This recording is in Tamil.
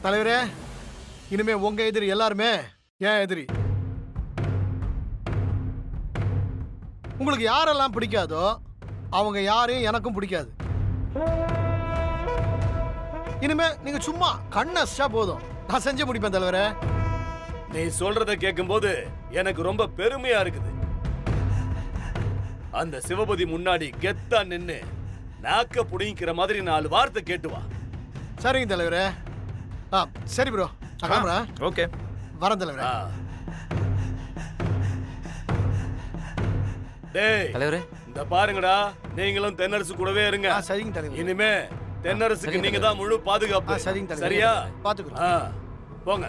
தலைவரே, இனிமே உங்க எதிரி எல்லாருமே ஏன் எதிரி. உங்களுக்கு யாரெல்லாம் பிடிக்காதோ அவங்க யாரையும் எனக்கும் பிடிக்காது. இனிமே நீங்க சும்மா கண்ணா போதும், நான் செஞ்சு முடிப்பேன் தலைவரே. நீ சொல்றத கேட்கும்போது எனக்கு ரொம்ப பெருமையா இருக்குது. அந்த சிவபதி முன்னாடி கெத்தா நின்னு நாக்க புடிங்கிற மாதிரி 4 வார்த்தை கேட்டு வா. சரிங்க தலைவரே. சரி ப்ரோ, நான் கிளம்புறேன். ஓகே, வரேன் தலைவரே. டேய் தலைவரே. இந்த பாருங்கடா, நீங்களும் தென்னரசு கூடவே இருங்க. சரிங்க தலைவரே. இனிமே தென்னரசுக்கு நீங்க தான் முழு பாதுகாப்பு. சரிங்க தலைவரே. சரியா? பாத்துக்கிறோம். போங்க.